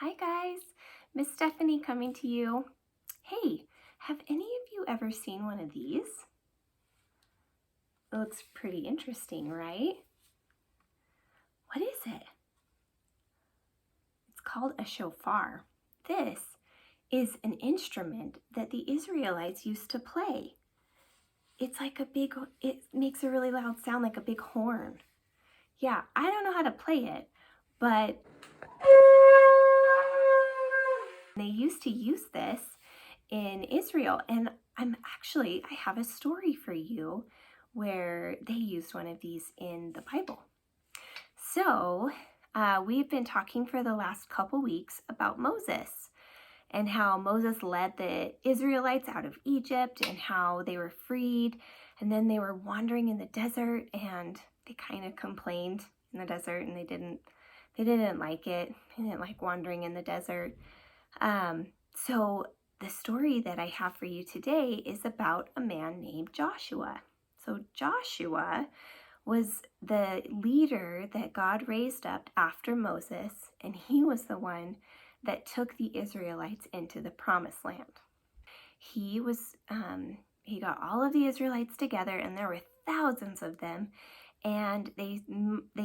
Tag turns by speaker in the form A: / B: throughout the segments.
A: Hi guys, Miss Stephanie coming to you. Hey, have any of you ever seen one of these? It looks pretty interesting, right? What is it? It's called a shofar. This is an instrument that the Israelites used to play. It makes a really loud sound like a big horn. Yeah, I don't know how to play it, but they used to use this in Israel, and I have a story for you where they used one of these in the Bible. So we've been talking for the last couple weeks about Moses and how Moses led the Israelites out of Egypt and how they were freed, and then they were wandering in the desert and they kind of complained in the desert, and they didn't like it. They didn't like wandering in the desert. So the story that I have for you today is about a man named Joshua. So Joshua was the leader that God raised up after Moses, and he was the one that took the Israelites into the promised land. He got all of the Israelites together, and there were thousands of them, and they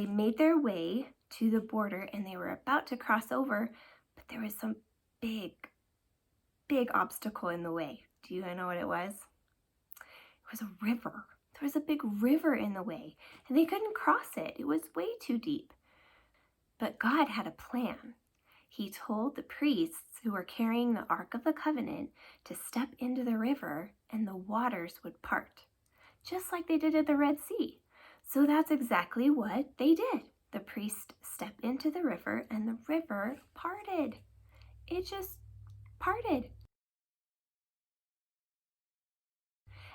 A: made their way to the border, and they were about to cross over, but there was some big obstacle in the way. Do you know what it was? It was a river. There was a big river in the way, and they couldn't cross it. It was way too deep. But God had a plan. He told the priests who were carrying the Ark of the Covenant to step into the river, and the waters would part, just like they did at the Red Sea. So that's exactly what they did. The priest stepped into the river, and the river parted. It just parted.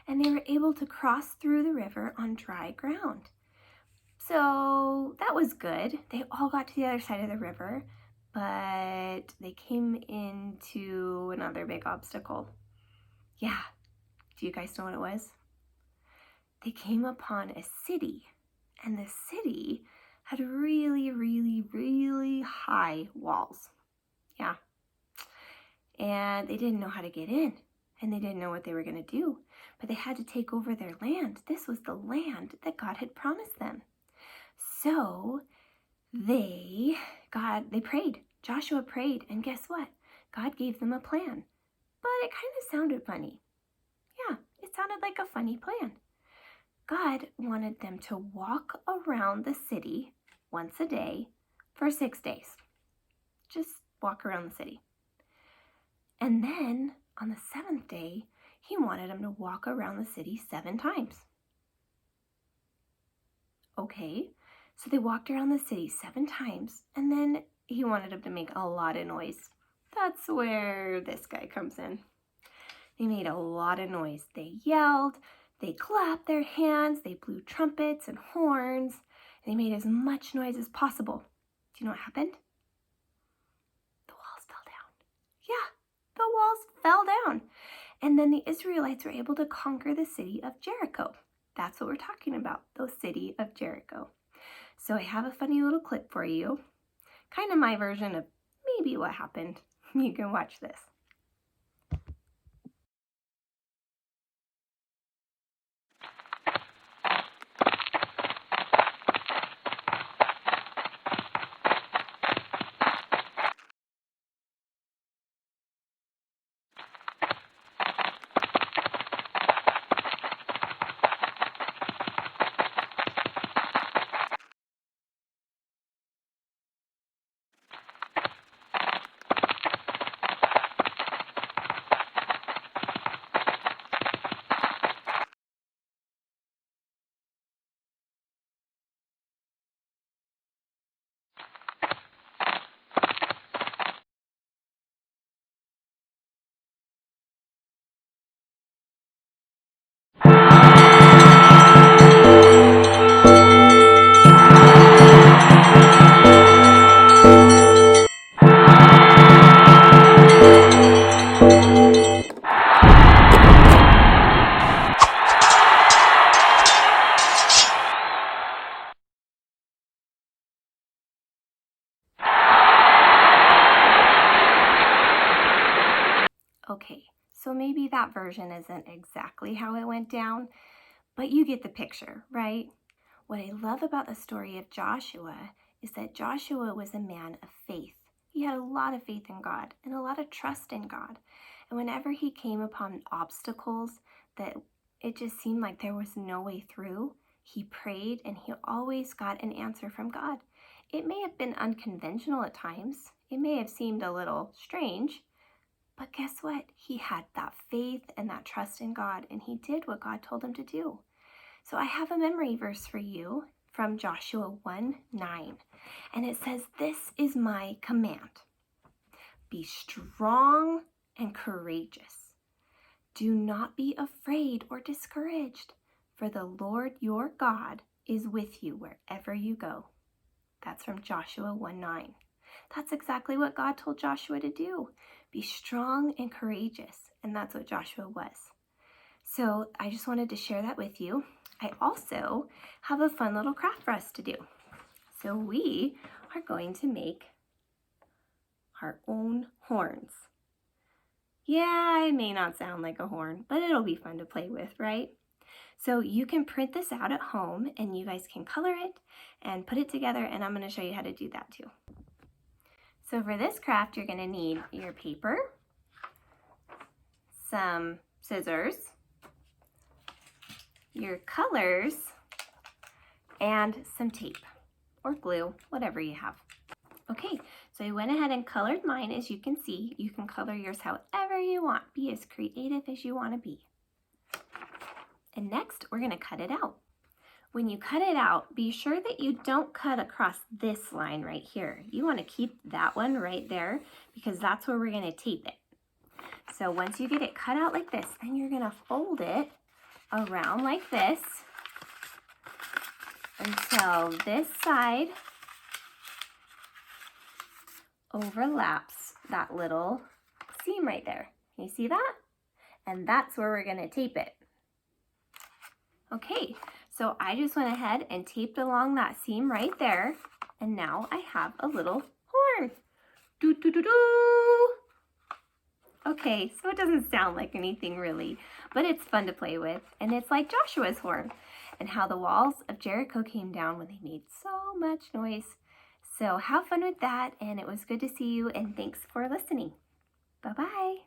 A: And they were able to cross through the river on dry ground. So that was good. They all got to the other side of the river, but they came into another big obstacle. Yeah, do you guys know what it was? They came upon a city, and the city had really, really, really high walls. Yeah. And they didn't know how to get in, and they didn't know what they were going to do, but they had to take over their land. This was the land that God had promised them. So they prayed. Joshua prayed, and guess what? God gave them a plan, but it kind of sounded funny. Yeah, it sounded like a funny plan. God wanted them to walk around the city once a day for 6 days. Just walk around the city. And then on the 7th day, he wanted them to walk around the city 7 times. Okay, so they walked around the city 7 times, and then he wanted them to make a lot of noise. That's where this guy comes in. They made a lot of noise. They yelled, they clapped their hands, they blew trumpets and horns, and they made as much noise as possible. Do you know what happened? The walls fell down. Yeah, the walls fell down. And then the Israelites were able to conquer the city of Jericho. That's what we're talking about, the city of Jericho. So I have a funny little clip for you, kind of my version of maybe what happened. You can watch this. Okay, so maybe that version isn't exactly how it went down, but you get the picture, right? What I love about the story of Joshua is that Joshua was a man of faith. He had a lot of faith in God and a lot of trust in God. And whenever he came upon obstacles that it just seemed like there was no way through, he prayed and he always got an answer from God. It may have been unconventional at times. It may have seemed a little strange, but guess what? He had that faith and that trust in God, and he did what God told him to do. So I have a memory verse for you from Joshua 1:9, and it says, "This is my command. Be strong and courageous. Do not be afraid or discouraged, for the Lord your God is with you wherever you go." That's from Joshua 1:9. That's exactly what God told Joshua to do. Be strong and courageous, and that's what Joshua was. So I just wanted to share that with you. I also have a fun little craft for us to do. So we are going to make our own horns. Yeah, it may not sound like a horn, but it'll be fun to play with, right? So you can print this out at home and you guys can color it and put it together, and I'm going to show you how to do that too. So for this craft, you're going to need your paper, some scissors, your colors, and some tape or glue, whatever you have. Okay, so I went ahead and colored mine. As you can see, you can color yours however you want. Be as creative as you want to be. And next, we're going to cut it out. When you cut it out, be sure that you don't cut across this line right here. You want to keep that one right there because that's where we're going to tape it. So once you get it cut out like this, then you're going to fold it around like this until this side overlaps that little seam right there. Can you see that? And that's where we're going to tape it. Okay, so I just went ahead and taped along that seam right there, and now I have a little horn. Doo doo doo doo. Okay, so it doesn't sound like anything really, but it's fun to play with, and it's like Joshua's horn and how the walls of Jericho came down when they made so much noise. So have fun with that, and it was good to see you, and thanks for listening. Bye-bye.